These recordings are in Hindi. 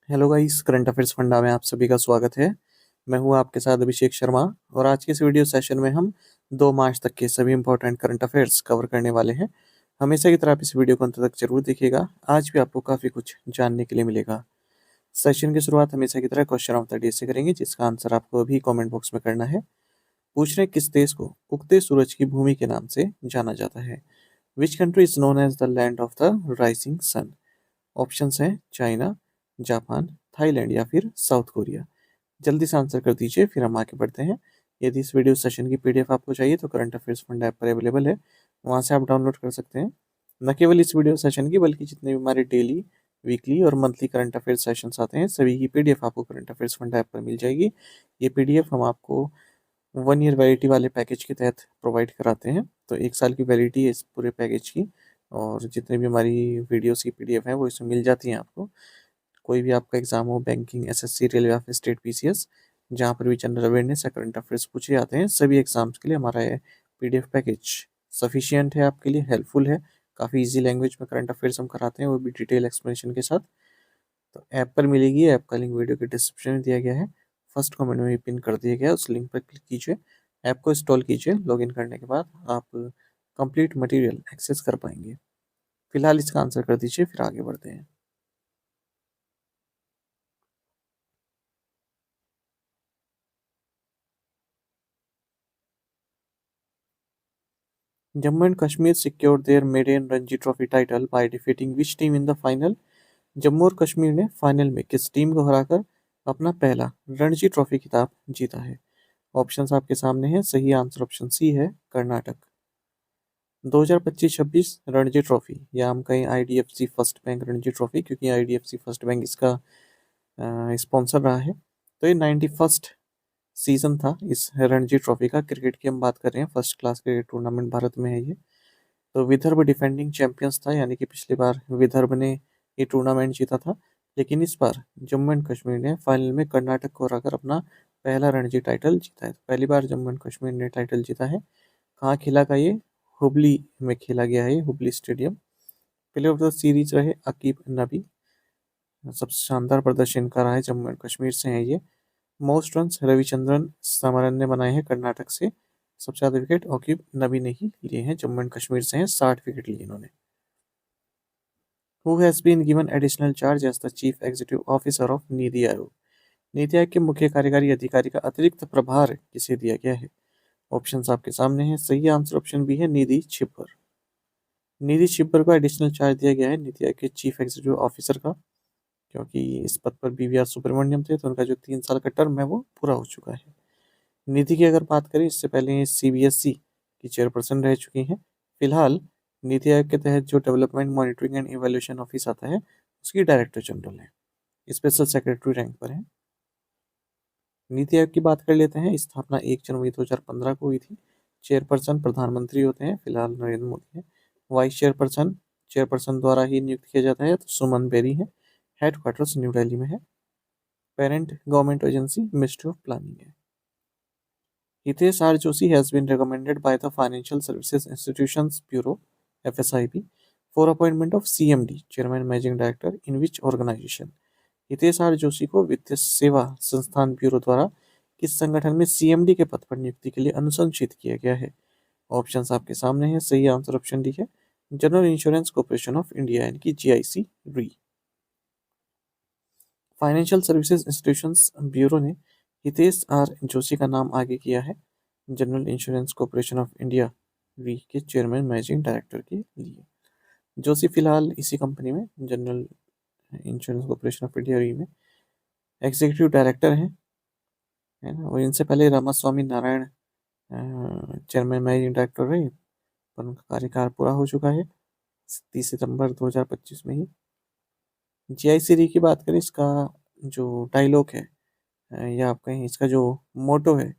Hello guys, current affairs funda में आप सभी का स्वागत है। मैं हूं आपके साथ अभिषेक शर्मा। और आज के इस वीडियो सेशन में हम 2 मार्च तक के सभी इंपॉर्टेंट करंट अफेयर्स कवर करने वाले हैं। हमेशा की तरह आप इस वीडियो को अंत तक जरूर देखिएगा। आज भी आपको काफ़ी कुछ जानने के लिए मिलेगा। सेशन की शुरुआत हमेशा की तरह क्वेश्चन ऑफ द डे से करेंगे, जिसका आंसर आपको अभी कॉमेंट बॉक्स में करना है। पूछ रहे हैं, किस देश को उगते सूरज की भूमि के नाम से जाना जाता है? Which country is known as the land of the rising sun? Options हैं चाइना, जापान, थाईलैंड या फिर साउथ कोरिया। जल्दी से आंसर कर दीजिए, फिर हम आगे बढ़ते हैं। यदि इस वीडियो सेशन की पीडीएफ आपको चाहिए तो करंट अफेयर्स फंड ऐप पर अवेलेबल है, वहाँ से आप डाउनलोड कर सकते हैं। न केवल इस वीडियो सेशन की, बल्कि जितने भी हमारे डेली, वीकली और मंथली करंट अफेयर्स सेशंस आते हैं, सभी की पीडीएफ आपको करंट अफेयर्स फंड ऐप पर मिल जाएगी। ये पीडीएफ हम आपको 1 ईयर वैलिडिटी वाले पैकेज के तहत प्रोवाइड कराते हैं। तो 1 साल की वैलिडिटी है इस पूरे पैकेज की, और जितने भी हमारी वीडियोस की पीडीएफ है वो इसमें मिल जाती हैं आपको। कोई भी आपका एग्जाम हो, बैंकिंग, एसएससी, रेलवे या फिर स्टेट पीसीएस, जहाँ पर भी जनरल अवेयरनेस या करंट अफेयर्स पूछे जाते हैं, सभी एग्जाम्स के लिए हमारा ये पीडीएफ पैकेज सफिशियंट है, आपके लिए हेल्पफुल है। काफ़ी इजी लैंग्वेज में करंट अफेयर्स हम कराते हैं, वो भी डिटेल एक्सप्लेनेशन के साथ। तो ऐप पर मिलेगी। ऐप का लिंक वीडियो के डिस्क्रिप्शन में दिया गया है, फर्स्ट कमेंट में भी पिन कर दिया गया है। उस लिंक पर क्लिक कीजिए, ऐप को इंस्टॉल कीजिए। लॉगिन करने के बाद आप कंप्लीट मटेरियल एक्सेस कर पाएंगे। फिलहाल इसका आंसर कर दीजिए, फिर आगे बढ़ते हैं। Jammu and Kashmir secured their maiden Ranji trophy title by defeating which team in the final? Jammu और कश्मीर ने फाइनल में किस टीम को हराकर अपना पहला रणजी ट्रॉफी खिताब जीता है? ऑप्शंस आपके सामने हैं। सही आंसर ऑप्शन सी है, कर्नाटक। 2025-26 रणजी ट्रॉफी, या हम कहें IDFC first bank Ranji trophy, क्योंकि आईडीएफसी फर्स्ट बैंक इसका स्पॉन्सर रहा है। तो ये 91st सीजन था इस रणजी ट्रॉफी का। क्रिकेट की हम बात कर रहे हैं, first class cricket tournament Bharat में है ये। तो विदर्भ डिफेंडिंग चैंपियंस था, यानी कि पिछली बार विदर्भ ने ये टूर्नामेंट जीता था। लेकिन इस बार जम्मू एंड कश्मीर ने फाइनल में कर्नाटक को हराकर अपना पहला रणजी टाइटल जीता है। तो पहली बार जम्मू एंड कश्मीर ने टाइटल जीता है। कहाँ खेला का ये? हुबली में खेला गया है, Hubli stadium. Player of the series रहे अकीब नबी, सबसे शानदार प्रदर्शन कर रहा है, जम्मू एंड कश्मीर से है ये। मोस्ट रन्स रविचंद्रन समरन ने बनाए हैं कर्नाटक से। सबसे ज़्यादा विकेट अकीब नबी ने ही लिए हैं, जम्मू एंड कश्मीर से हैं, 60 विकेट लिए इन्होंने। Who has been given additional charge as the chief executive officer of NITI Aayog? NITI Aayog के मुख्य कार्यकारी अधिकारी का अतिरिक्त प्रभार किसे दिया गया है? ऑप्शंस आपके सामने हैं। सही आंसर ऑप्शन बी है, निधि छिब्बर। निधि छिब्बर को एडिशनल चार्ज दिया गया है नीति आयोग के चीफ एग्जीक्यूटिव ऑफिसर का, क्योंकि इस पद पर बीवीआर सुब्रमण्यम थे, तो उनका जो 3 साल का टर्म है वो पूरा हो चुका है। निधि की अगर बात करें, इससे पहले ये सीबीएसई की चेयरपर्सन रह चुकी हैं। फिलहाल नीति आयोग के तहत जो development monitoring and evaluation office आता है, उसकी डायरेक्टर जनरल है, स्पेशल सेक्रेटरी रैंक पर है। नीति आयोग की बात कर लेते हैं। स्थापना 1 जनवरी 2015 को हुई थी। चेयरपर्सन प्रधानमंत्री होते हैं, फिलहाल नरेंद्र मोदी है। वाइस चेयरपर्सन चेयरपर्सन द्वारा ही नियुक्त किया जाता है, तो सुमन बेरी है। हेडक्वार्टर्स न्यू दिल्ली में है। Parent government agency ministry of planning है। Hitesh R Joshi has been recommended by the financial services institutions bureau (FSIB) for appointment of CMD chairman managing director in which organisation? Hitesh R Joshi को वित्तीय सेवा संस्थान ब्यूरो द्वारा किस संगठन में CMD के पद पर नियुक्ति के लिए अनुशंसित किया गया है? ऑप्शंस आपके सामने हैं। सही आंसर ऑप्शन डी है, general insurance corporation of India, यानी कि GIC री। फाइनेंशियल सर्विसेज इंस्टीट्यूशंस ब्यूरो ने हितेश आर जोशी का नाम आगे किया है general insurance corporation of India वी के चेयरमैन मैनेजिंग डायरेक्टर के लिए। जोशी फिलहाल इसी कंपनी में, general insurance corporation of India वी में, एग्जीक्यूटिव डायरेक्टर हैं, है ना। और इनसे पहले Ramaswamy Narayan chairman managing director रहे, पर उनका कार्यकाल पूरा हो चुका है 30 सितंबर 2025 में ही। GIC री की बात करें, इसका जो डायलॉग है, या आप कहें इसका जो मोटो है,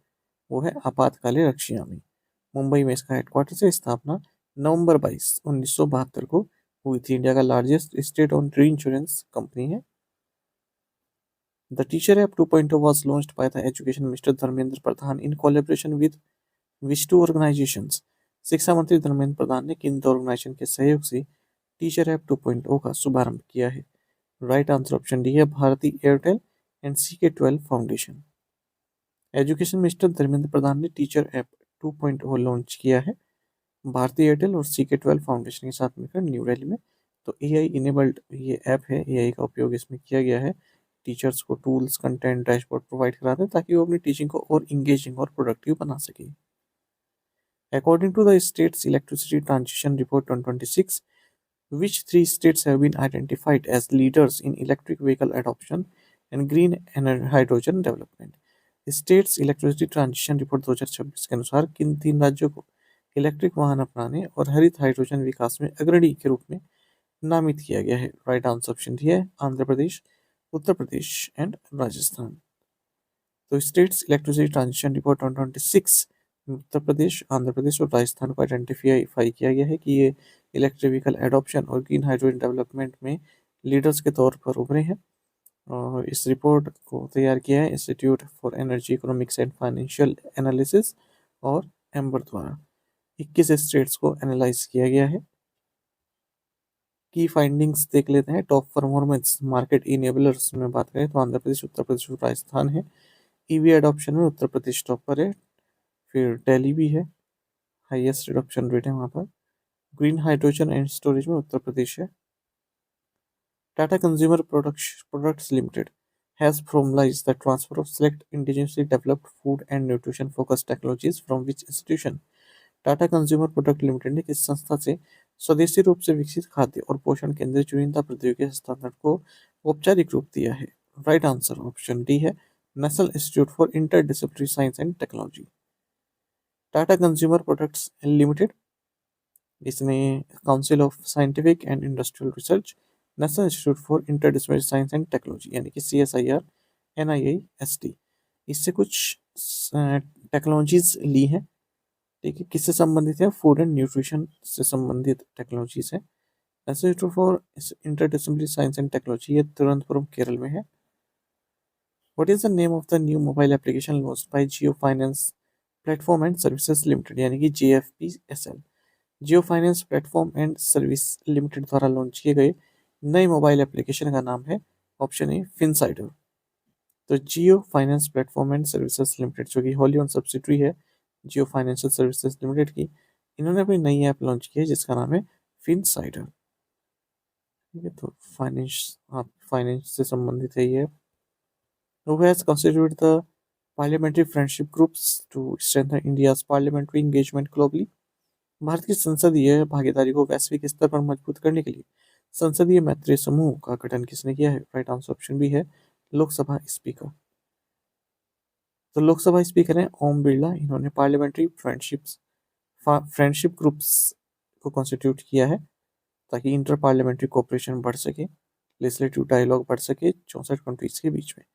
वो है आपातकाले रक्षामि। मुंबई में इसका हेडक्वार्टर से स्थापना नवंबर 22, 1972 को हुई थी। इंडिया का लार्जेस्ट स्टेट ओन री इंश्योरेंस कंपनी है। The teacher app 2.0 was launched by the Education Minister Dharmendra Pradhan in collaboration with which two organizations? शिक्षा मंत्री धर्मेंद्र प्रधान ने किन दो ऑर्गेनाइजेशन के सहयोग से टीचर ऐप 2.0 का शुभारंभ किया है? राइट आंसर ऑप्शन डी है Bharti Airtel and CK12 foundation. Education minister Dharmendra Pradhan ने टीचर ऐप 2.0 लॉन्च किया है भारती एयरटेल और CK12 फाउंडेशन के साथ मिलकर न्यू दिल्ली में। तो AI इनेबल्ड ये ऐप है, AI का उपयोग इसमें किया गया है। टीचर्स को टूल्स, कंटेंट, डैशबोर्ड प्रोवाइड कराते हैं ताकि वो अपनी टीचिंग को और इंगेजिंग और प्रोडक्टिव बना सके। According to the state's electricity transition report 2026, which three states have been identified as leaders in electric vehicle adoption and green hydrogen development? States electricity transition report 2026 के अनुसार किन तीन राज्यों को इलेक्ट्रिक वाहन अपनाने और हरित हाइड्रोजन विकास में अग्रणी के रूप में नामित किया गया है? राइट आंसर ऑप्शन डी है आंध्र प्रदेश, उत्तर प्रदेश एंड राजस्थान। तो स्टेट्स इलेक्ट्रिसिटी ट्रांजिशन रिपोर्ट 2026 में उत्तर प्रदेश, आंध्र प्रदेश और राजस्थान को आइडेंटिफाई किया गया है कि ये इलेक्ट्रिक व्हीकल एडॉप्शन और ग्रीन हाइड्रोजन डेवलपमेंट में लीडर्स के तौर पर उभरे हैं। और इस रिपोर्ट को तैयार किया है institute for energy economics and financial analysis और एम्बर द्वारा। 21 स्टेट्स को एनालाइज किया गया है। की फाइंडिंग्स देख लेते हैं। टॉप परफॉर्मेंस मार्केट इनेबलर्स में बात करें तो आंध्र प्रदेश, उत्तर प्रदेश और राजस्थान है। ईवी एडॉप्शन में उत्तर प्रदेश टॉप पर है, फिर दिल्ली भी है, हाईएस्ट एडॉप्शन रेट है वहाँ पर। ग्रीन हाइड्रोजन एंड स्टोरेज में उत्तर प्रदेश है। Tata consumer products limited has formalized the transfer of select indigenously developed food and nutrition focused technologies from which institution? Tata consumer product limited ने किस संस्था से स्वदेशी रूप से विकसित खाद्य और पोषण केंद्रित चुनिंदा प्रौद्योगिकी हस्तांतरण को औपचारिक रूप दिया है? राइट आंसर ऑप्शन डी है national institute for interdisciplinary science and technology. Tata consumer products limited इसने council of scientific and industrial research, national institute for interdisciplinary science and technology यानी कि CSIR, NIIST, इससे कुछ टेक्नोलॉजीज ली हैं। ठीक है, किससे संबंधित है? फूड एंड न्यूट्रिशन से संबंधित टेक्नोलॉजीज है। National institute for interdisciplinary science and technology ये तिरुवनंतपुरम केरल में है। What is the name of the new mobile application launched by Jio finance platform and services limited यानी कि JFPSL? Jio finance platform and service limited द्वारा लॉन्च किए गए नए मोबाइल एप्लीकेशन का नाम है ऑप्शन ए फिनसाइडर। तो Jio finance platform and services limited जो कि होली ओन सब्सिडरी है जियो फाइनेंशियल सर्विसेज लिमिटेड की, इन्होंने अपनी नई ऐप लॉन्च की है जिसका नाम है फिनसाइडर। ठीक है, तो फाइनेंस से संबंधित है ये। Who has constituted the parliamentary friendship groups to strengthen India's parliamentary engagement globally? Bharat की संसदीय भागीदारी को वैश्विक स्तर पर मजबूत करने के लिए संसदीय मैत्री समूह का गठन किसने किया है? राइट आंसर ऑप्शन बी है लोकसभा स्पीकर। तो लोकसभा स्पीकर हैं ओम बिरला, इन्होंने पार्लियामेंट्री फ्रेंडशिप ग्रुप्स को कॉन्स्टिट्यूट किया है ताकि इंटर पार्लियामेंट्री कोऑपरेशन बढ़ सके, लेजिस्लेटिव डायलॉग बढ़ सके 64 कंट्रीज के बीच में।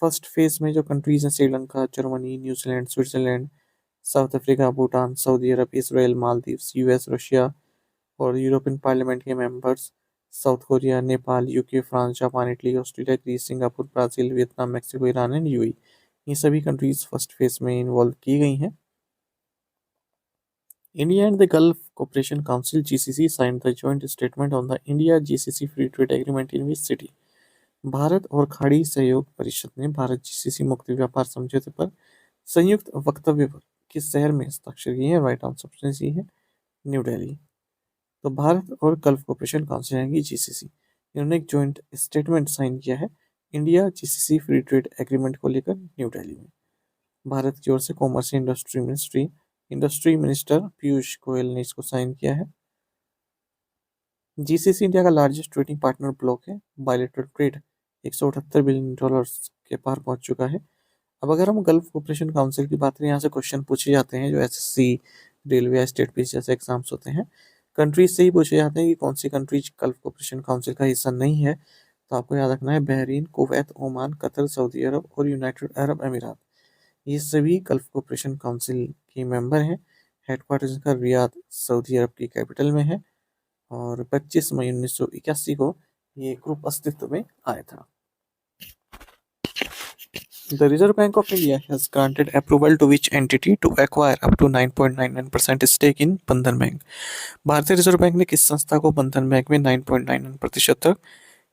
फर्स्ट फेज में जो कंट्रीज हैं Sri Lanka, Germany, New Zealand, Switzerland, South Africa, Bhutan, Saudi Arabia, Israel, Maldives, US, Russia और यूरोपियन पार्लियामेंट के members South Korea, Nepal, UK, France, Japan, Italy, Australia, Greece, Singapore, Brazil, Vietnam, Mexico, Iran and UAE, ये सभी कंट्रीज फर्स्ट फेज में इन्वॉल्व की गई हैं। India and the Gulf Cooperation Council GCC signed the joint statement on the India GCC free trade agreement in which city? Bharat और खाड़ी सहयोग परिषद ने भारत GCC मुक्त व्यापार समझौते पर संयुक्त वक्तव्य पर किस शहर में हस्ताक्षर किए हैं? राइट आंसर ऑप्शन सी है न्यू दिल्ली। तो भारत और गल्फ कोऑपरेशन काउंसिल यानी GCC, इन्होंने एक जॉइंट स्टेटमेंट साइन किया है India GCC free trade agreement को लेकर न्यू दिल्ली में। भारत की ओर से commerce industry minister Piyush Goyal ने इसको साइन किया है। GCC इंडिया का लार्जेस्ट ट्रेडिंग पार्टनर ब्लॉक है। बायलेटरल ट्रेड $178 बिलियन के पार पहुंच चुका है। अब अगर हम गल्फ कोऑपरेशन काउंसिल की बात करें, यहाँ से क्वेश्चन पूछे जाते हैं जो SSC, रेलवे, स्टेट पुलिस जैसे एग्जाम्स होते हैं, कंट्रीज से ही पूछे जाते हैं कि कौन सी कंट्रीज गल्फ कोऑपरेशन काउंसिल का हिस्सा नहीं है। तो आपको याद रखना है Bahrain, Kuwait, Oman, Qatar, Saudi Arabia और यूनाइटेड अरब अमीरात, ये सभी गल्फ कोऑपरेशन काउंसिल के मेंबर हैं। हेडक्वार्टर्स का रियाद सऊदी अरब की कैपिटल में है और 25 मई 1981 को ये ग्रुप अस्तित्व में आया था। The Reserve Bank of India has granted approval to which entity to acquire up to 9.99% stake in बंधन बैंक? भारतीय रिजर्व बैंक ने किस संस्था को बंधन बैंक में 9.99% तक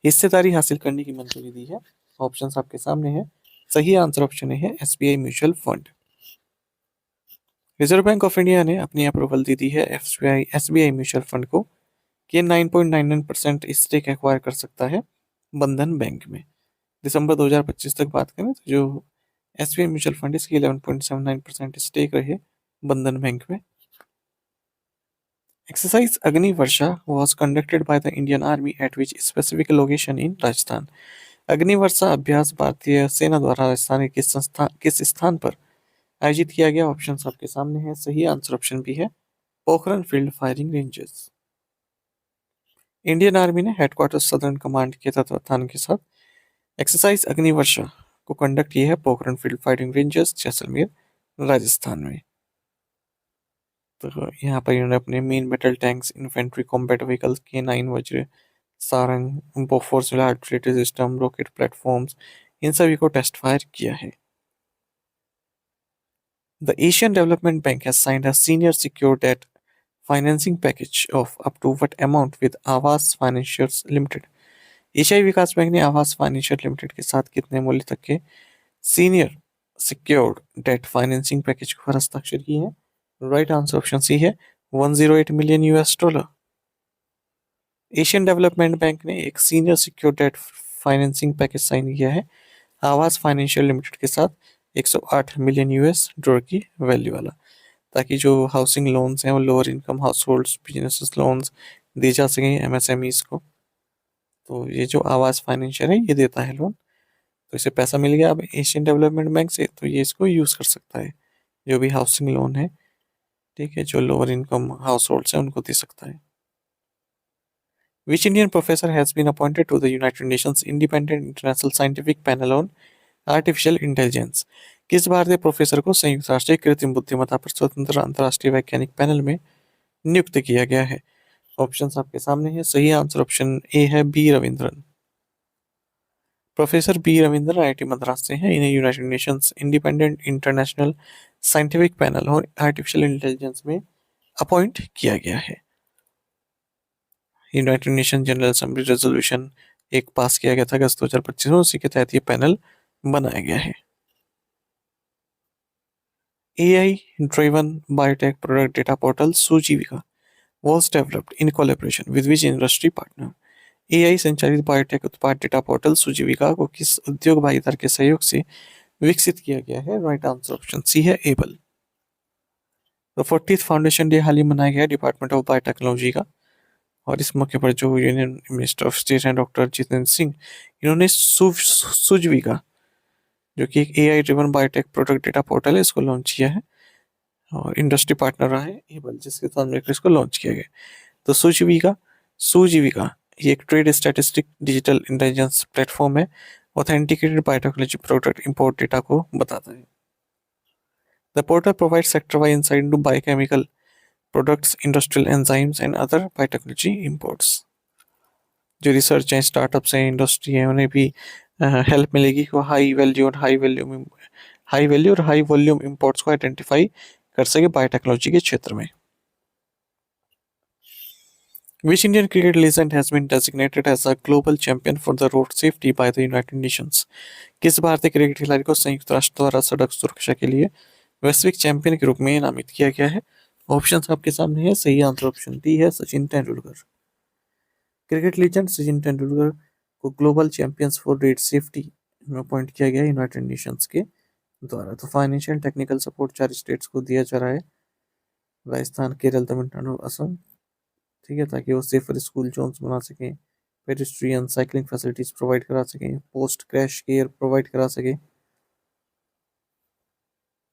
हिस्सेदारी हासिल करने की मंजूरी दी है? ऑप्शंस आपके सामने है। सही आंसर ऑप्शन है SBI mutual fund. Reserve bank of India ने अपनी अप्रूवल दी है एसबीआई म्यूचुअल फंड को कि 9.99% स्टेक एक्वायर कर सकता है बंधन बैंक में। दिसंबर 2025 तक बात करें तो जो एसबीआई म्यूचुअल फंड इसकी 11.79% स्टेक रहे बंधन बैंक में। Exercise Agnivarsha was conducted by the Indian Army at which specific location in Rajasthan. Agnivarsha अभ्यास भारतीय सेना द्वारा राजस्थान के किस स्थान पर आयोजित किया गया? ऑप्शन आपके सामने है। सही आंसर ऑप्शन बी है Pokhran field firing ranges. Indian army ने हेडक्वार्टर सदर्न कमांड के तत्वावधान के साथ एक्सरसाइज अग्निवर्षा को कंडक्ट किया है Pokhran field firing ranges Jaisalmer Rajasthan में। तो यहाँ पर इन्होंने अपने main metal tanks, infantry combat vehicles, K9 Vajra, Sarang, Bofors artillery system, rocket platforms, इन सभी को टेस्ट फायर किया है। The Asian Development Bank has signed a senior secured debt financing package of up to what amount with आवास फाइनेंशियर्स लिमिटेड? एशियाई विकास बैंक ने आवास फाइनेंशियल लिमिटेड के साथ कितने मूल्य तक के senior secured debt financing package पर हस्ताक्षर किए हैं? राइट आंसर ऑप्शन सी है 108 million US dollar. Asian development bank ने एक senior secured debt financing package sign किया है आवास फाइनेंशियल लिमिटेड के साथ 108 मिलियन यूएस डॉलर की वैल्यू वाला, ताकि जो हाउसिंग लोन्स हैं वो lower income households business loans दिए जा सकें एमएसएमईज को। तो ये जो आवास फाइनेंशियल है ये देता है लोन, तो इसे पैसा मिल गया अब एशियन डेवलपमेंट बैंक से, तो ये इसको यूज़ कर सकता है जो भी हाउसिंग लोन है, ठीक है, जो लोअर इनकम हाउस होल्ड्स हैं उनको दे सकता है। Which Indian professor has been appointed to the United Nations independent international scientific panel on artificial intelligence? किस भारतीय प्रोफेसर को संयुक्त राष्ट्र कृत्रिम बुद्धिमत्ता पर स्वतंत्र अंतर्राष्ट्रीय वैज्ञानिक पैनल में नियुक्त किया गया है? ऑप्शंस आपके सामने है। सही आंसर ऑप्शन ए है B Ravindran. Professor B Ravindran IIT Madras से हैं। इन्हें United Nations independent international scientific panel और आर्टिफिशियल इंटेलिजेंस में अपॉइंट किया गया है। United Nation general assembly resolution एक पास किया गया था अगस्त 2025 में, उसी के तहत ये पैनल बनाया गया है। AI driven biotech product data portal Sujivika was developed in collaboration with which industry partner? AI संचालित बायोटेक उत्पाद डेटा पोर्टल सुजीविका को किस उद्योग भागीदार के सहयोग से विकसित किया गया है? राइट आंसर ऑप्शन सी है एबल। तो 40th फाउंडेशन डे हाल ही मनाया गया डिपार्टमेंट ऑफ बायोटेक्नोलॉजी का, और इस मौके पर जो यूनियन मिनिस्टर ऑफ स्टेट हैं डॉक्टर जितेंद्र सिंह, इन्होंने सुजविका जो कि एक AI driven biotech product data portal है इसको लॉन्च किया है, और इंडस्ट्री पार्टनर रहा है एबल जिसके साथ मिलकर इसको लॉन्च किया गया। तो सुजीविका ये एक trade statistic digital intelligence platform है, authenticated biotechnology product import data को बताता है। The portal provide sector wise insight into biochemical products, industrial enzymes and other biotechnology imports. जो रिसर्च हैं, स्टार्टअप्स हैं, इंडस्ट्री है, उन्हें भी हेल्प मिलेगी कि हाई वैल्यू और हाई वॉल्यूम इंपोर्ट्स को आइडेंटिफाई कर सके बायोटेक्नोलॉजी के क्षेत्र में। Which Indian cricket legend has been designated as a global champion for the road safety by the United Nations? किस भारतीय क्रिकेट खिलाड़ी को संयुक्त राष्ट्र द्वारा सड़क सुरक्षा के लिए वैश्विक चैंपियन के रूप में नामित किया गया है? ऑप्शंस आपके सामने है। सही आंसर ऑप्शन डी है सचिन तेंदुलकर। क्रिकेट लीजेंड सचिन तेंदुलकर को global champions for road safety में अपॉइंट किया गया यूनाइटेड नेशंस के द्वारा। तो फाइनेंशियल टेक्निकल सपोर्ट 4 स्टेट्स को दिया जा रहा है, राजस्थान, केरल, तमिलनाडु, असम, ठीक है, ताकि वो सेफर स्कूल जोन्स बना सकें, पेडिस्ट्रियन साइकिलिंग फैसिलिटीज प्रोवाइड करा सकें, पोस्ट क्रैश केयर प्रोवाइड करा सकें।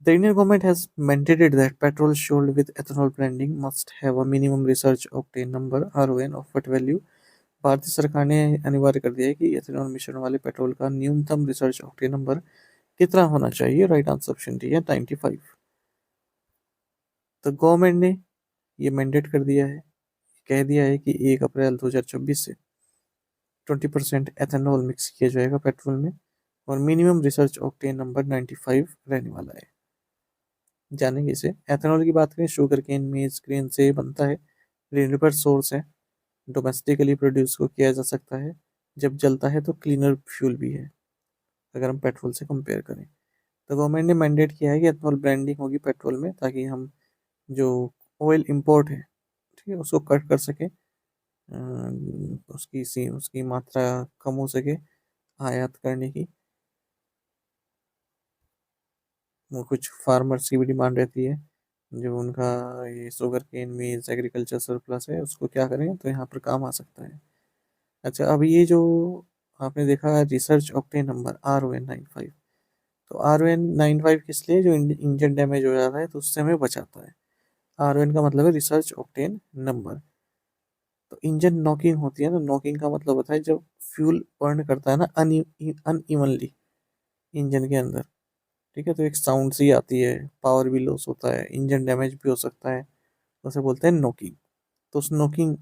The Indian government has mandated that petrol sold with ethanol blending must have a minimum research octane number RON of what value? भारतीय सरकार ने अनिवार्य कर दिया है कि एथेनॉल मिश्रण वाले पेट्रोल का न्यूनतम रिसर्च ऑक्टेन नंबर कितना होना चाहिए? राइट आंसर ऑप्शन डी है 95। तो गवर्नमेंट ने ये मैंडेट कर दिया है, कह दिया है कि 1 अप्रैल 2026 से 20% एथेनॉल मिक्स किया जाएगा पेट्रोल में, और मिनिमम रिसर्च ऑक्टेन नंबर 95 रहने वाला है। जानेंगे इसे। एथेनॉल की बात करें, शुगर केन मेज ग्रेन से बनता है, रिन्यूएबल सोर्स है, डोमेस्टिकली प्रोड्यूस को किया जा सकता है, जब जलता है तो क्लीनर फ्यूल भी है अगर हम पेट्रोल से कंपेयर करें। तो गवर्नमेंट ने मैंडेट किया है कि एथनॉल ब्लेंडिंग होगी पेट्रोल में, ताकि हम जो ऑयल इंपोर्ट है, ठीक है, उसको कट कर सके, उसकी मात्रा कम हो सके आयात करने की। वो कुछ फार्मर्स की भी डिमांड रहती है, जो उनका ये शुगर केन मेज एग्रीकल्चर सरप्लस है, उसको क्या करें तो यहाँ पर काम आ सकता है। अच्छा, अब ये जो आपने देखा रिसर्च ऑक्टेन नंबर RON 95, तो RON 95 किस लिए, जो इंजन डैमेज हो जाता है तो उससे हमें बचाता है। RON का मतलब है रिसर्च ऑक्टेन नंबर। तो इंजन नॉकिंग होती है ना, नॉकिंग का मतलब होता है जब फ्यूल बर्न करता है ना अनइवनली इंजन के अंदर, ठीक है, तो एक साउंड सी आती है, पावर भी लॉस होता है, इंजन डैमेज भी हो सकता है, उसे बोलते हैं नॉकिंग। तो उस नॉकिंग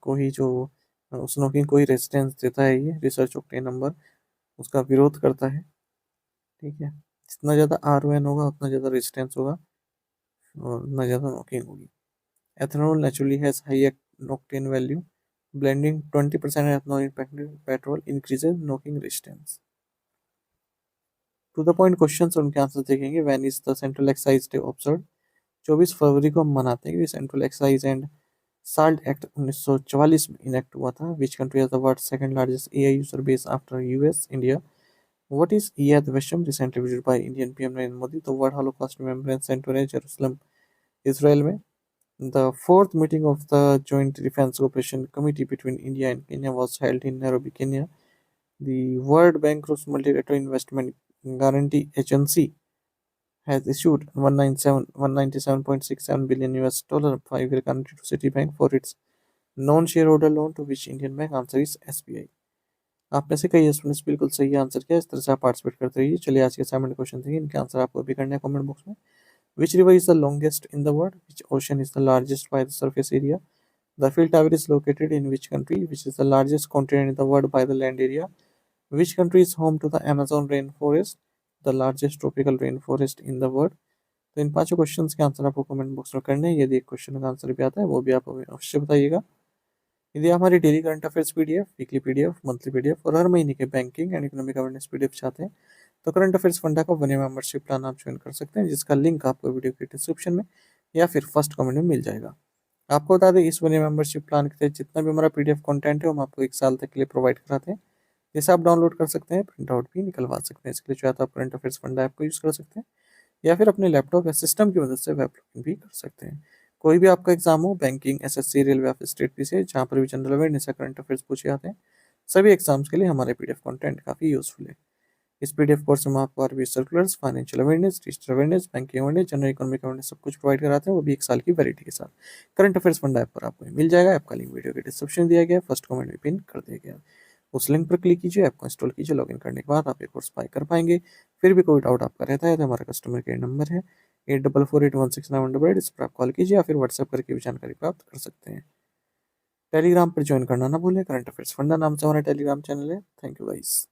को ही जो उस नॉकिंग को ही रेजिस्टेंस देता है ये रिसर्च ऑक्टेन नंबर, उसका विरोध करता है, ठीक है। जितना ज़्यादा RON होगा उतना ज़्यादा रेजिस्टेंस होगा और उतना ज़्यादा नॉकिंग होगी। Ethanol naturally has high octane value, blending 20% ethanol in petrol increases knocking resistance। To the point question और उनके आंसर देखेंगे। When is the central excise day observe? 24 फरवरी को हम मनाते हैं कि central excise and salt act 1944 में इनेक्ट हुआ था। Which country has the world second largest AI user base after US India? What is Yad Vashem, recently visited by Indian PM Narendra Modi? The World Holocaust Remembrance Center है जेरूसलम इसराइल में। The fourth meeting of the Joint Defense Cooperation Committee between India and Kenya was held in Nairobi, Kenya. The World Bank Group's Multilateral Investment Guarantee Agency has issued 197.67 billion US dollar 5-year guarantee to Citibank for its non-shareholder loan, to which Indian bank answer is SBI। आप में से कई स्टूडेंट्स बिल्कुल सही आंसर किया। इस तरह से आप पार्टिसिपेट करते रहिए। चलिए आज के असाइनमेंट क्वेश्चन थे, इनके आंसर आपको भी करने हैं कमेंट बॉक्स में। Which river is the longest in the world? Which ocean is the largest by the surface area? The Eiffel Tower is located in which country? Which is the largest continent in the world by the land area? Which country is home to the Amazon rainforest, the largest tropical rainforest in the world? तो इन पांचों क्वेश्चंस के आंसर आपको कमेंट बॉक्स में करने हैं। यदि एक क्वेश्चन का आंसर भी आता है वो भी आप हमें अवश्य बताइएगा। यदि आप हमारी daily current affairs PDF, weekly PDF, monthly PDF और हर महीने के banking and economic awareness PDF चाहते हैं, तो करंट अफेयर्स फंडा का 1 year मेंबरशिप प्लान आप ज्वाइन कर सकते हैं, जिसका लिंक आपको वीडियो के डिस्क्रिप्शन में या फिर फर्स्ट कमेंट में मिल जाएगा। आपको बता दें, इस 1 year मेंबरशिप प्लान के तहत जितना भी हमारा PDF कंटेंट है हम आपको 1 साल तक के लिए प्रोवाइड कराते हैं, जिसे आप डाउनलोड कर सकते हैं, प्रिंट आउट भी निकलवा सकते हैं। इसके लिए चाहे तो आप करंट अफेयर्स फंडा ऐप को यूज़ कर सकते हैं या फिर अपने लैपटॉप या सिस्टम की मदद से वेब लॉगिन भी कर सकते हैं। कोई भी आपका एग्जाम हो, बैंकिंग, SSC, रेलवे या फिर स्टेट पीसी, जहाँ पर भी जनरल अवेयरनेस या करंट अफेयर्स पूछे जाते हैं, सभी एग्जाम्स के लिए हमारे PDF कंटेंट काफ़ी यूजफुल है। इस PDF कोर्स में आपको RBI circulars, financial awareness, digital awareness, banking awareness, general economic awareness सब कुछ प्रोवाइड कराते हैं, वो भी 1 साल की वैलिडिटी के साथ। करंट अफेयर्स फंडा ऐप पर आपको मिल जाएगा। ऐप का लिंक वीडियो के डिस्क्रिप्शन दिया गया है, फर्स्ट कमेंट में पिन कर दिया गया है। उस लिंक पर क्लिक कीजिए, ऐप को इंस्टॉल कीजिए, लॉगिन करने के बाद आप ये कोर्स बाय कर पाएंगे। फिर भी कोई डाउट आपका रहता है तो हमारा कस्टमर केयर नंबर है 8448169188, इस पर आप कॉल कीजिए या फिर व्हाट्सएप करके भी जानकारी प्राप्त कर सकते हैं। टेलीग्राम पर ज्वाइन करना ना भूलें, करंट अफेयर्स फंडा नाम से हमारा टेलीग्राम चैनल है। Thank you guys.